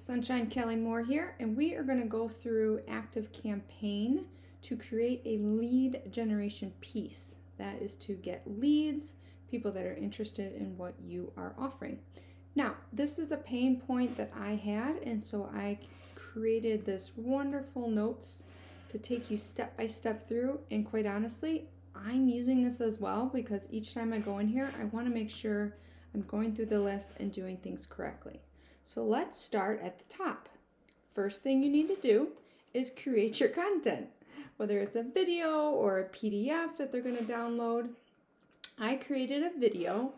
Sunshine Kelly Moore here, and we are going to go through ActiveCampaign to create a lead generation piece. That is to get leads, people that are interested in what you are offering. Now, this is a pain point that I had, and so I created this wonderful notes to take you step by step through, and quite honestly, I'm using this as well because each time I go in here, I want to make sure I'm going through the list and doing things correctly. So let's start at the top. First thing you need to do is create your content, whether it's a video or a PDF that they're going to download. I created a video,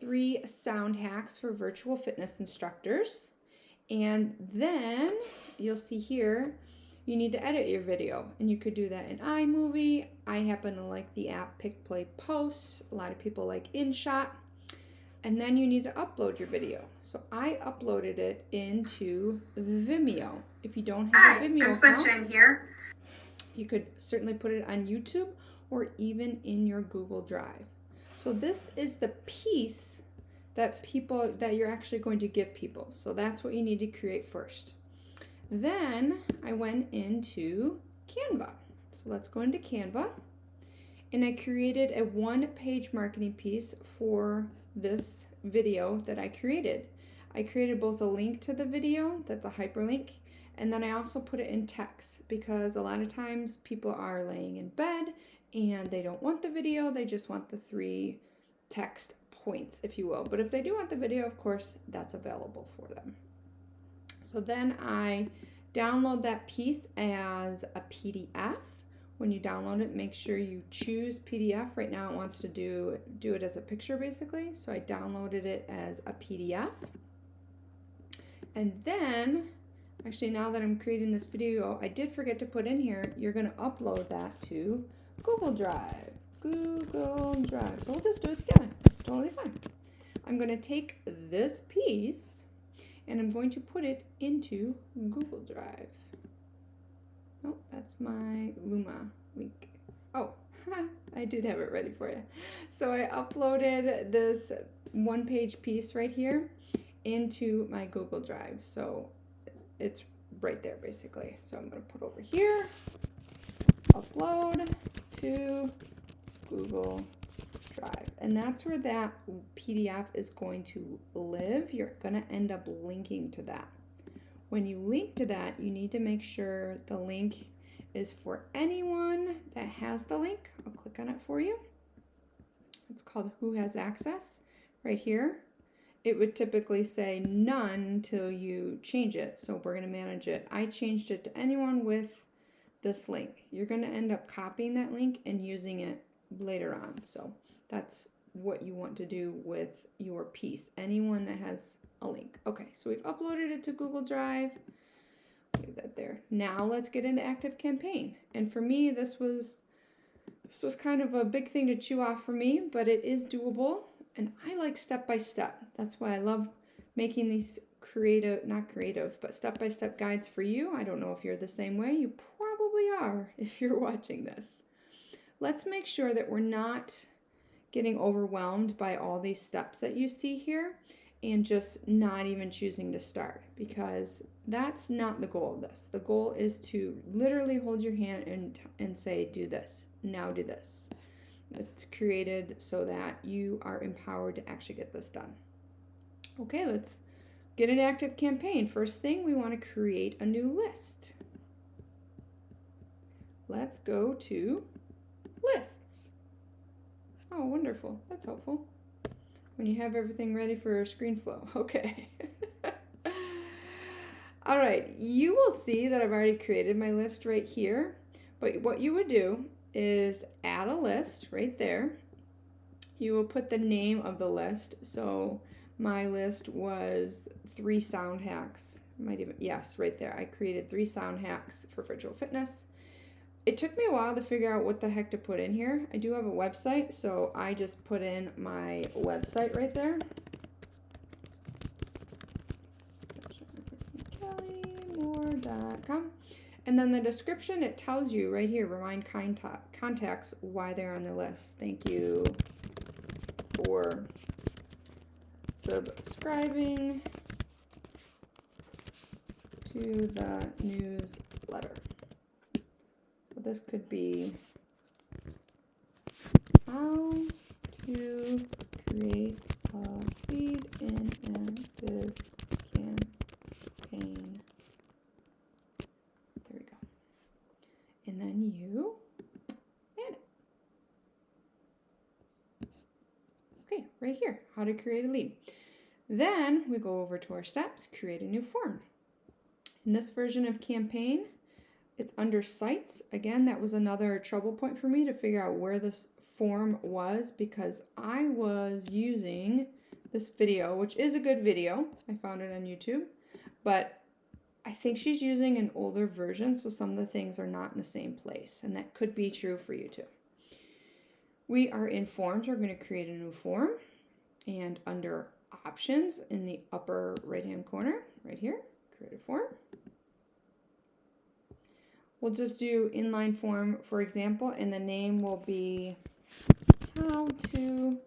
3 sound hacks for virtual fitness instructors, and then you'll see here you need to edit your video, and you could do that in iMovie. I happen to like the app Pick Play Post. A lot of people like InShot. And then you need to upload your video. So I uploaded it into Vimeo. If you don't have a Vimeo account, Sunshine here. You could certainly put it on YouTube or even in your Google Drive. So this is the piece that you're actually going to give people. So that's what you need to create first. Then I went into Canva. So let's go into Canva. And I created a 1-page marketing piece for this video that I created. I created both a link to the video, that's a hyperlink, and then I also put it in text because a lot of times people are laying in bed and they don't want the video, they just want the 3 text points, if you will. But if they do want the video, of course, that's available for them. So then I download that piece as a PDF. When you download it, make sure you choose PDF. Right now it wants to do it as a picture basically. So I downloaded it as a PDF. And then, actually now that I'm creating this video, I did forget to put in here, you're going to upload that to Google Drive. Google Drive. So we'll just do it together. It's totally fine. I'm going to take this piece and I'm going to put it into Google Drive. Oh, that's my Luma link. Oh, I did have it ready for you. So I uploaded this 1-page piece right here into my Google Drive. So it's right there basically. So I'm going to put over here, upload to Google Drive. And that's where that PDF is going to live. You're going to end up linking to that. When you link to that, you need to make sure the link is for anyone that has the link. I'll click on it for you. It's called Who Has Access right here. It would typically say none until you change it. So we're going to manage it. I changed it to anyone with this link. You're going to end up copying that link and using it later on. So that's what you want to do with your piece. Anyone that has a link. Okay, so we've uploaded it to Google Drive. Leave that there. Now let's get into ActiveCampaign. And for me, this was kind of a big thing to chew off for me, but it is doable. And I like step by step. That's why I love making these not creative, but step-by-step guides for you. I don't know if you're the same way. You probably are if you're watching this. Let's make sure that we're not getting overwhelmed by all these steps that you see here and just not even choosing to start, because that's not the goal of this. The goal is to literally hold your hand and say, do this, now do this. It's created so that you are empowered to actually get this done. Okay, let's get an ActiveCampaign. First thing, we want to create a new list. Let's go to lists. Oh, wonderful. That's helpful. When you have everything ready for ScreenFlow. Okay. All right, you will see that I've already created my list right here. But what you would do is add a list right there. You will put the name of the list. So my list was 3 sound hacks. Yes, right there. I created 3 sound hacks for virtual fitness. It took me a while to figure out what the heck to put in here. I do have a website, so I just put in my website right there. KellyMoore.com. And then the description, it tells you right here, remind contacts why they're on the list. Thank you for subscribing to the newsletter. So this could be how to create a lead in Active Campaign. There we go. And then you add it. Okay, right here, how to create a lead. Then we go over to our steps, create a new form. In this version of Campaign, it's under Sites. Again, that was another trouble point for me to figure out where this form was, because I was using this video, which is a good video. I found it on YouTube, but I think she's using an older version, so some of the things are not in the same place, and that could be true for you too. We are in Forms. We're going to create a new form, and under Options in the upper right-hand corner, right here, create a form. We'll just do inline form, for example, and the name will be how to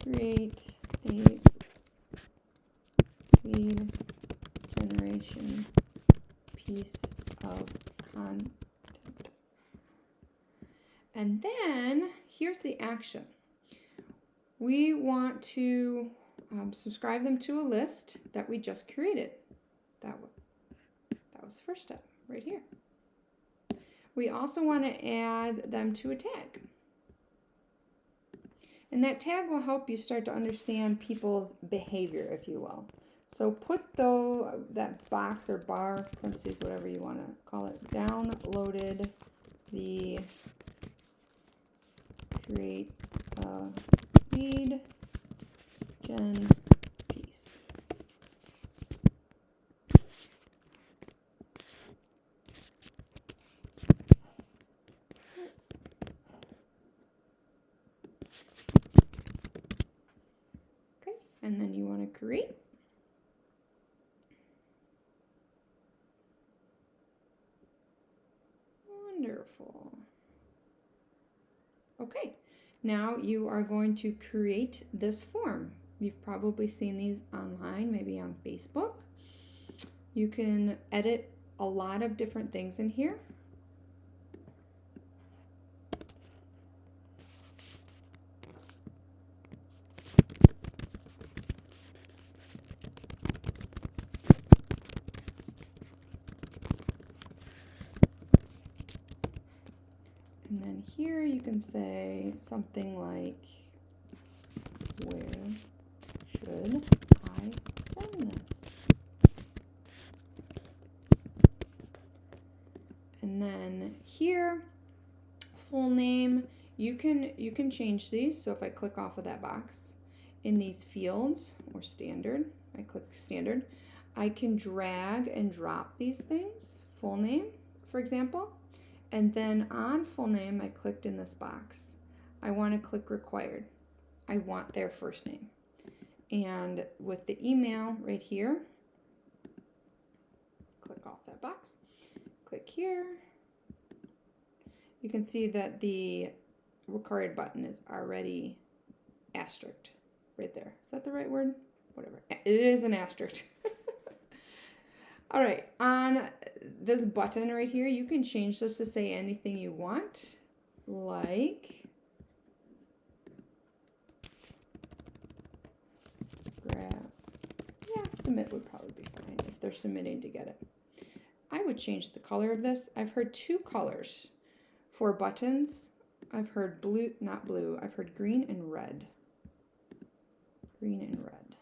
create a lead generation piece of content. And then here's the action. We want to subscribe them to a list that we just created. That was the first step right here. We also want to add them to a tag. And that tag will help you start to understand people's behavior, if you will. So put that box or bar, parentheses, whatever you want to call it, downloaded the create a lead gen piece. Okay, and then you want to create. Wonderful. Okay, now you are going to create this form. You've probably seen these online, maybe on Facebook. You can edit a lot of different things in here. And then here you can say something like, where should I send this? And then here, full name, you can change these. So if I click off of that box, in these fields or standard, I click standard, I can drag and drop these things, full name, for example. And then on full name, I clicked in this box. I want to click required. I want their first name. And with the email right here, click off that box, click here. You can see that the required button is already asterisked right there. Is that the right word? Whatever. It is an asterisk. All right, on this button right here, you can change this to say anything you want, like submit would probably be fine if they're submitting to get it. I would change the color of this. I've heard two colors for buttons. I've heard blue, not blue, I've heard green and red. Green and red.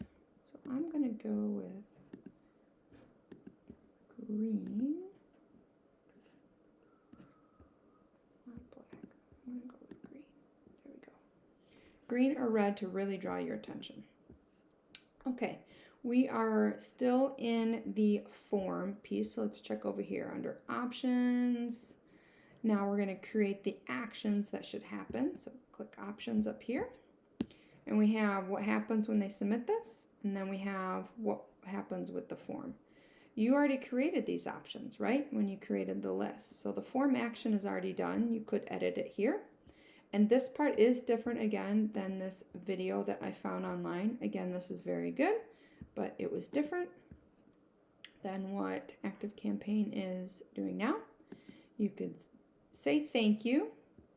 So I'm going to go with green. Not black. I'm going to go with green. There we go. Green or red to really draw your attention. Okay, we are still in the form piece, so let's check over here under options. Now we're going to create the actions that should happen. So click options up here. And we have what happens when they submit this, and then we have what happens with the form. You already created these options, right? When you created the list. So the form action is already done. You could edit it here. And this part is different again than this video that I found online. Again, this is very good, but it was different. than what ActiveCampaign is doing now. You could say thank you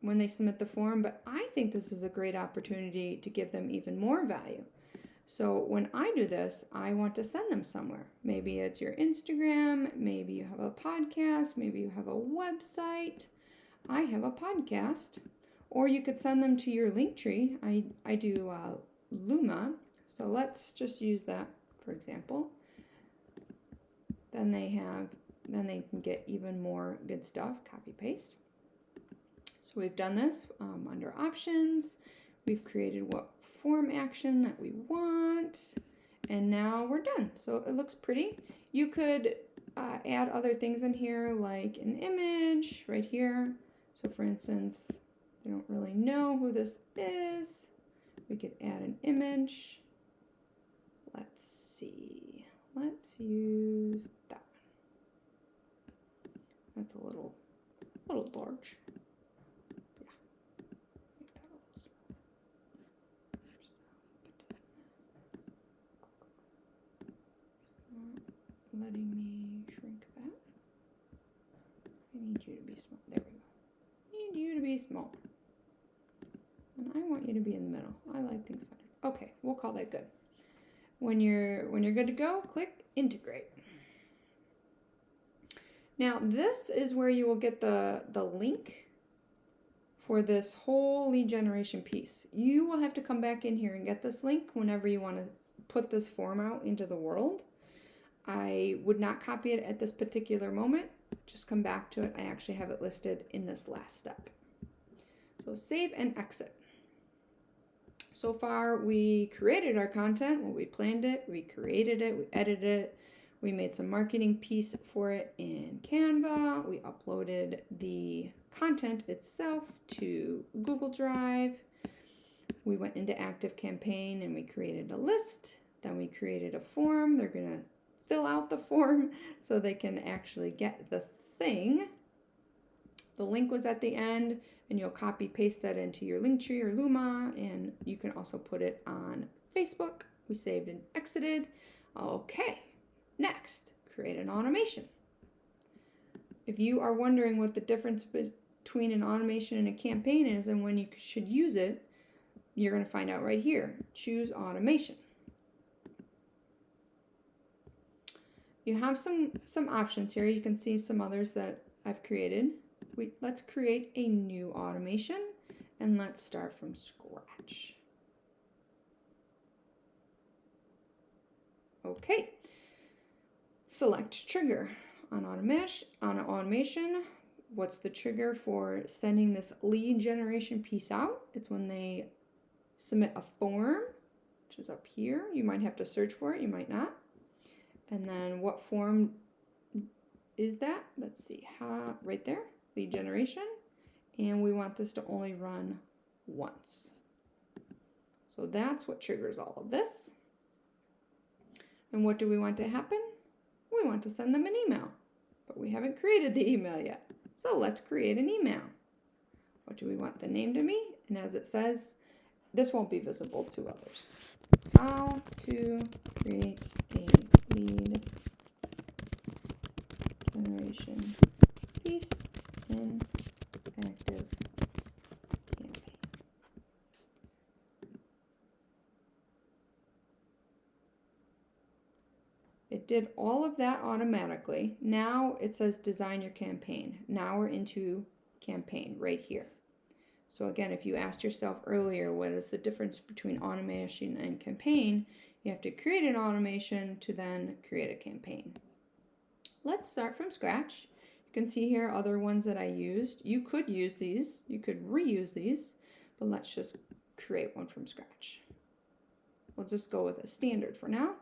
when they submit the form, but I think this is a great opportunity to give them even more value. So when I do this, I want to send them somewhere. Maybe it's your Instagram, maybe you have a podcast, maybe you have a website. I have a podcast. Or you could send them to your Linktree. I do Luma, so let's just use that for example. Then they can get even more good stuff. Copy paste. So we've done this under options. We've created what form action that we want, and now we're done. So it looks pretty. You could add other things in here like an image right here. So for instance, they don't really know who this is. We could add an image. Let's see. Let's use that one. That's a little large. Yeah. Make that a little smaller. It's not letting me shrink that. I need you to be small. There we go. Need you to be small. And I want you to be in the middle. I like things centered. Okay, we'll call that good. When you're good to go, click integrate. Now this is where you will get the link for this whole lead generation piece. You will have to come back in here and get this link whenever you want to put this form out into the world. I would not copy it at this particular moment. Just come back to it. I actually have it listed in this last step. So save and exit. So far, we created our content. Well, we planned it, we created it, we edited it, we made some marketing piece for it in Canva. We uploaded the content itself to Google Drive. We went into ActiveCampaign and we created a list. Then we created a form. They're going to fill out the form so they can actually get the thing. The link was at the end, and you'll copy paste that into your Linktree or Luma, and you can also put it on Facebook. We saved and exited. Okay, next, create an automation. If you are wondering what the difference between an automation and a campaign is and when you should use it, you're going to find out right here. Choose automation. You have some options here. You can see some others that I've created. Let's create a new automation and let's start from scratch. Okay, select trigger on automation. What's the trigger for sending this lead generation piece out? It's when they submit a form, which is up here. You might have to search for it, you might not. And then what form is that? Let's see, right there. Lead generation, and we want this to only run once. So that's what triggers all of this. And what do we want to happen? We want to send them an email, but we haven't created the email yet. So let's create an email. What do we want the name to be? And as it says, this won't be visible to others. How to create a lead generation piece in ActiveCampaign. It did all of that automatically. Now it says design your campaign. Now we're into campaign right here. So again, if you asked yourself earlier, what is the difference between automation and campaign? You have to create an automation to then create a campaign. Let's start from scratch. You can see here other ones that I used. You could use these, you could reuse these, but let's just create one from scratch. We'll just go with a standard for now.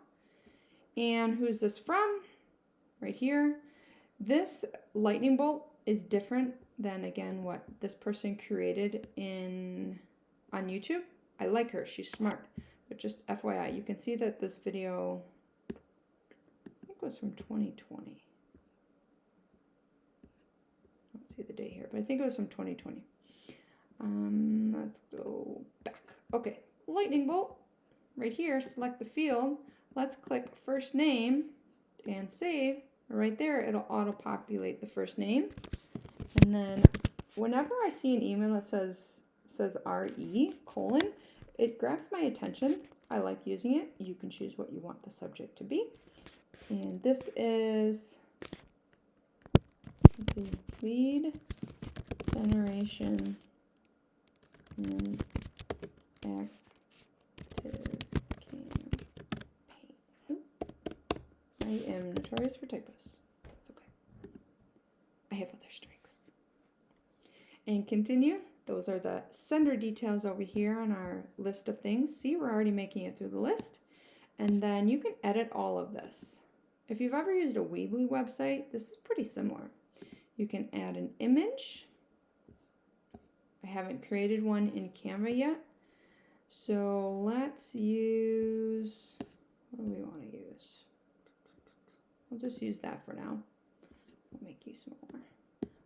And who's this from? Right here. This lightning bolt is different than, again, what this person created on YouTube. I like her, she's smart, but just FYI, you can see that this video, I think it was from 2020. See the day here, but I think it was from 2020. Let's go back. Okay, lightning bolt right here. Select the field. Let's click first name and save, right there, it'll auto-populate the first name. And then whenever I see an email that says RE : it grabs my attention. I like using it. You can choose what you want the subject to be. And this is, let's see, lead generation and active campaign. I am notorious for typos. That's okay. I have other strengths. And continue. Those are the sender details over here on our list of things. See, we're already making it through the list. And then you can edit all of this. If you've ever used a Weebly website, this is pretty similar. You can add an image. I haven't created one in Canva yet. So let's use, what do we want to use? I'll just use that for now. I'll make you smaller.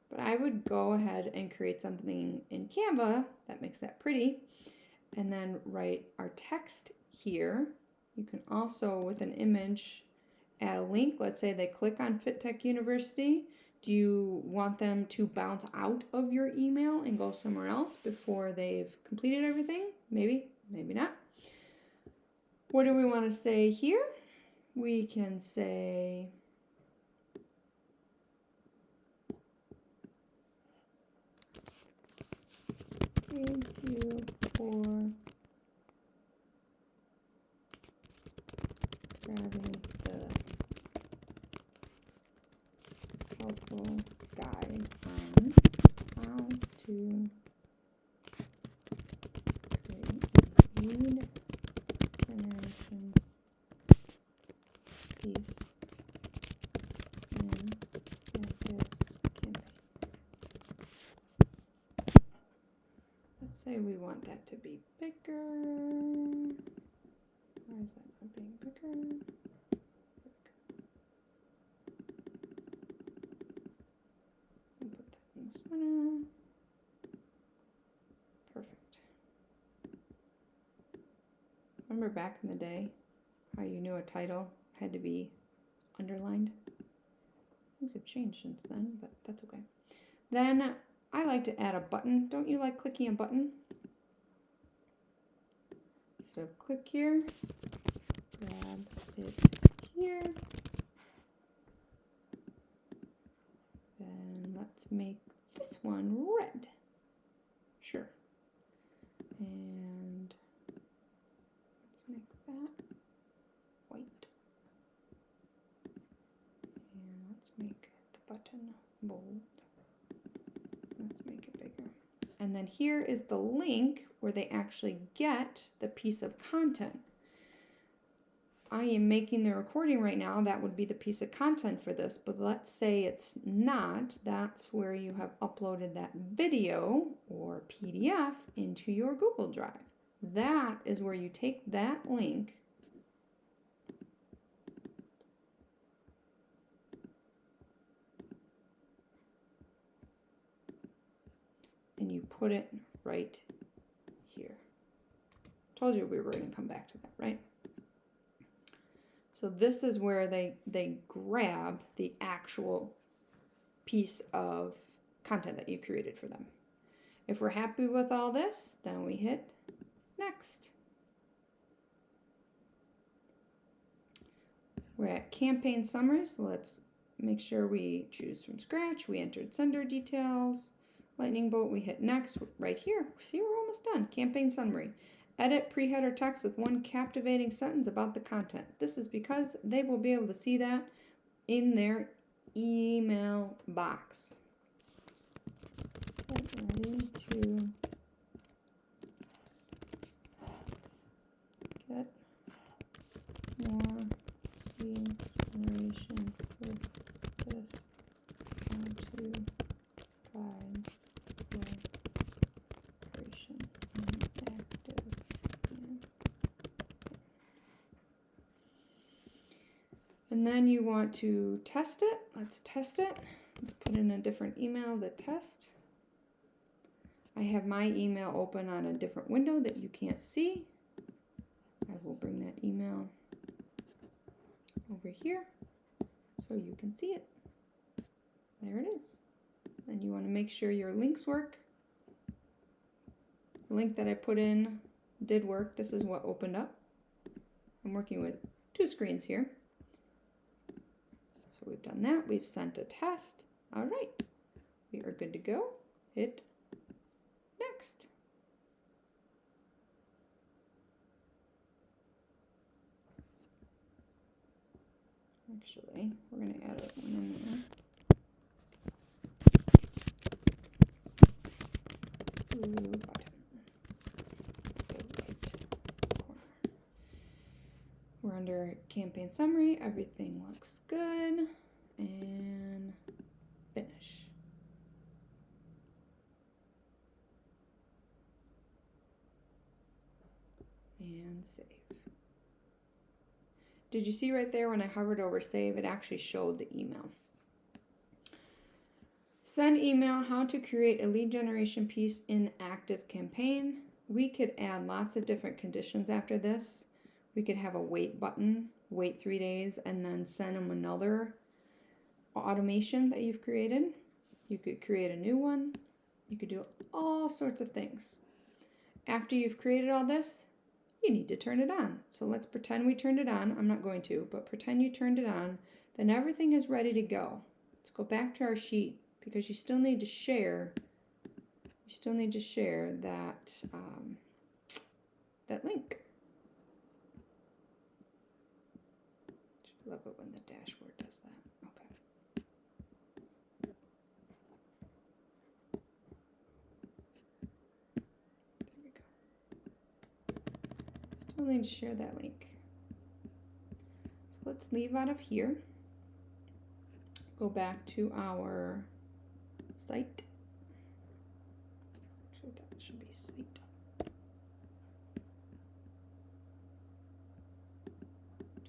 But I would go ahead and create something in Canva that makes that pretty. And then write our text here. You can also, with an image, add a link. Let's say they click on FitTech University. Do you want them to bounce out of your email and go somewhere else before they've completed everything? Maybe, maybe not. What do we want to say here? We can say, thank you for grabbing the helpful guide on how to create a lead generation piece in Active Campaign. Let's say we want that to be bigger. Why is that not being bigger? We'll put that in the center. Perfect. Remember back in the day how you knew a title had to be underlined? Things have changed since then, but that's okay. Then I like to add a button. Don't you like clicking a button? So click here, grab it here. Then let's make this one red. Sure. And let's make that white. And let's make the button bold. Let's make it bigger. And then here is the link where they actually get the piece of content. I am making the recording right now. That would be the piece of content for this, but let's say it's not. That's where you have uploaded that video or PDF into your Google Drive. That is where you take that link and you put it right here. Told you we were going to come back to that, right? So this is where they grab the actual piece of content that you created for them. If we're happy with all this, then we hit next. We're at campaign summaries. Let's make sure we choose from scratch. We entered sender details. Lightning bolt, we hit next right here. See, we're almost done. Campaign summary. Edit pre-header text with one captivating sentence about the content. This is because they will be able to see that in their email box. Get ready to get more inspiration with this how-to guide for creation and active. And then you want to test it. Let's test it. Let's put in a different email to test. I have my email open on a different window that you can't see. I will bring that email over here. so you can see it. There it is. Then you want to make sure your links work. The link that I put in did work. This is what opened up. I'm working with 2 screens here. So we've done that. We've sent a test. All right. We are good to go. Hit next. Actually, we're going to add one in there. Blue button. The right corner. We're under campaign summary. Everything looks good. And finish. And save. Did you see right there when I hovered over save, it actually showed the email. Send email, how to create a lead generation piece in ActiveCampaign. We could add lots of different conditions after this. We could have a wait button, wait 3 days, and then send them another automation that you've created. You could create a new one. You could do all sorts of things. After you've created all this, you need to turn it on. So let's pretend we turned it on. I'm not going to, but pretend you turned it on. Then everything is ready to go. Let's go back to our sheet because you still need to share. You still need to share that that link. I love it when the dashboard does that. Okay. There we go. Still need to share that link. So let's leave out of here. Go back to our site. Actually, that should be site.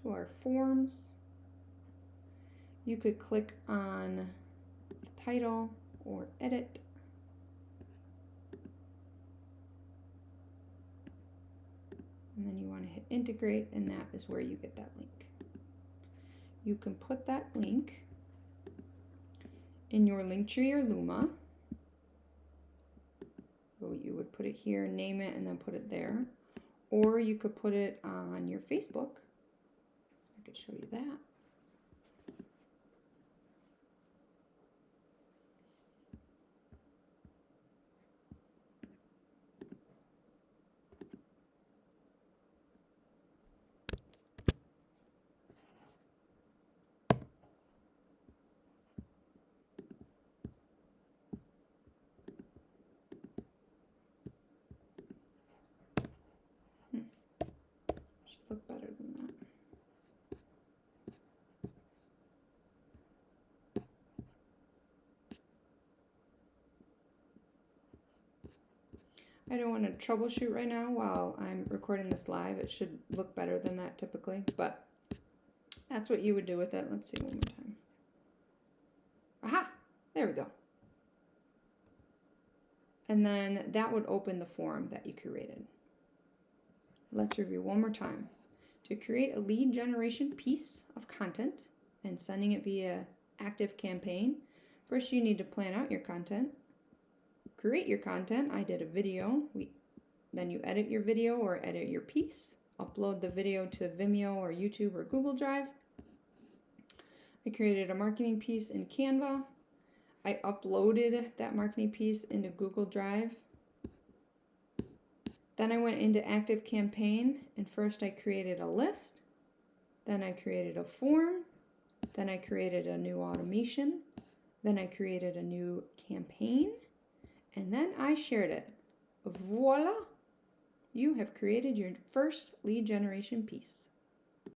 To our forms. You could click on title or edit. And then you want to hit integrate, and that is where you get that link. You can put that link in your Linktree or Luma. So you would put it here, name it, and then put it there. Or you could put it on your Facebook. I could show you that. Should look better than that. I don't want to troubleshoot right now while I'm recording this live. It should look better than that typically, but that's what you would do with it. Let's see one more time. Aha! There we go. And then that would open the form that you created. Let's review one more time. To create a lead generation piece of content and sending it via ActiveCampaign, first you need to plan out your content, create your content. I did a video. Then you edit your video or edit your piece, upload the video to Vimeo or YouTube or Google Drive. I created a marketing piece in Canva. I uploaded that marketing piece into Google Drive. Then I went into ActiveCampaign, and first I created a list. Then I created a form. Then I created a new automation. Then I created a new campaign. And then I shared it. Voila! You have created your first lead generation piece.